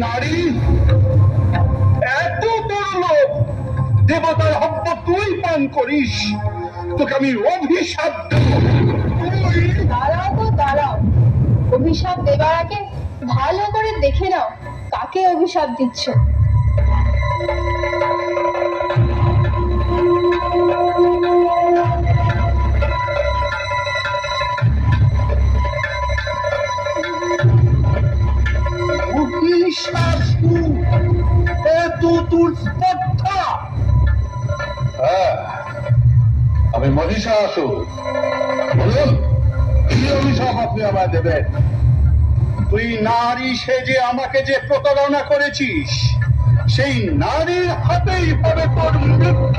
নারী, এত দুর্লভ দেবতার হব্য তুই পান করিস, তোকে আমি অভিশাপ দেব। দাঁড়াও তো দাঁড়াও, অভিশাপ দেবার আগে ভালো করে দেখে নাও কাকে অভিশাপ দিচ্ছ। আমি মহিষাসুর। বলুন, কি অভিশাপ আপনি আমায় দেবেন? তুই নারী সেজে আমাকে যে প্রতারণা করেছিস, সেই নারীর হাতেই হবে তোর মৃত্যু।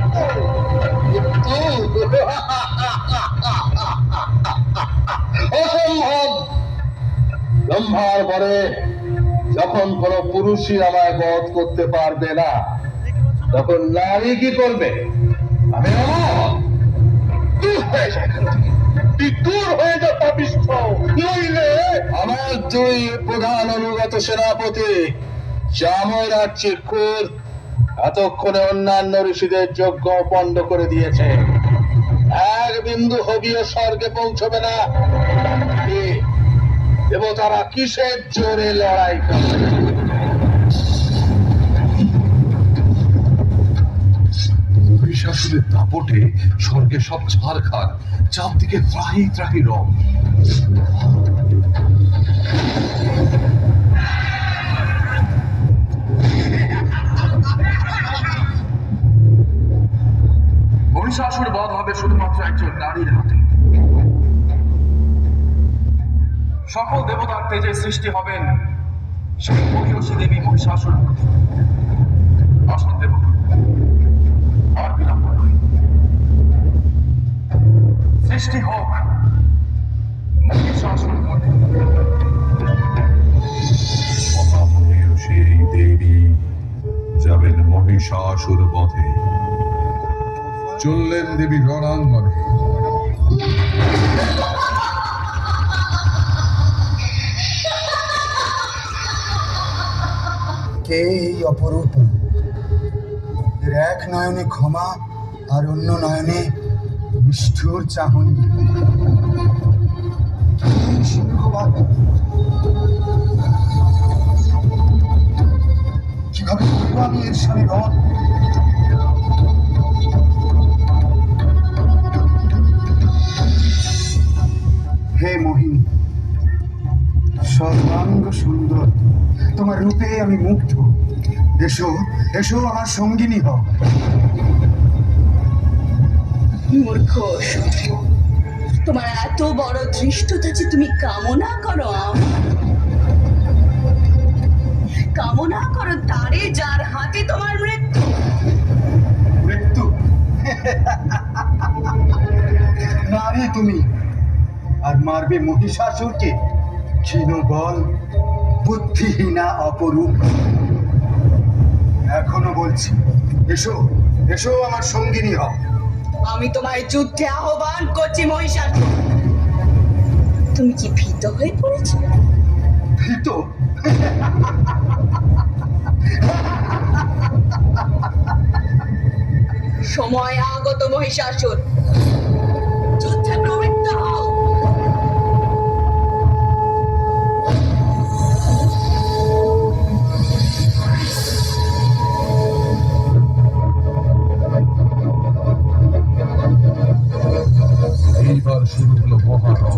অসম্ভব। ব্রহ্মার পরে যখন কোন পুরুষই আমায় বধ করতে পারবে না, তখন নারী কি করবে? আমি দূর হয়ে যা পাপিষ্ঠ, নইলে আমার দুই প্রধান অনুগত সেনাপতি জাময় চিকুর এতক্ষণে অন্যান্য ঋষিদের যজ্ঞ পণ্ড করে দিয়েছে। এক বিন্দু হবিও স্বর্গে পৌঁছবে না। দেবতারা কিসের জোরে লড়াই করে? মহিষাসুরের দাপটে স্বর্গে সব ছারখার, চারদিকে ত্রাহি ত্রাহি রং। মহিষাসুর বধ হবে শুধুমাত্র একজন নারীর হাতে। সকল দেবতার তেজে সৃষ্টি হবেন সেই মহিষী দেবী মহিষাসুর। আসন দেবতা, আর বিলম্ব নয়, সৃষ্টি হোক মহিষাসুর বধে। মহামহির সেই দেবী যাবেন মহিষাসুর বধে। চললেন দেবী রণাঙ্গনে। কে এই অপরূপ? এর এক নয়নে ক্ষমা আর অন্য নয়নে নিষ্ঠুর চাহনি। সিংহবাদ কিভাবে করবো আমি এর সামনে রণ? হে মোহিনী, সর্বাঙ্গ সুন্দর, তোমার রূপে আমি মুগ্ধ। এসো এসো আমার সঙ্গিনী হও। মূর্খ অসুর, তোমার এত বড় ধৃষ্টতা যে তুমি কামনা করো কামনা করো তারে যার হাতে তোমার মৃত্যু। মৃত্যু? নারী তুমি, আর মারবে মহিষাসুরকে? ক্ষীণ বল, বুদ্ধিহীনা অপরূপ। এখনো বলছি, এসো এসো আমার সঙ্গিনী হও। আমি তোমায় যুদ্ধে আহ্বান করছি মহিষাসুর। তুমি কি ভীত হয়ে পড়েছ? ভীত? সময় আগত মহিষাসুর, যুদ্ধে প্রবৃত্ত হও। এইবার শুরু হলো মহারণ।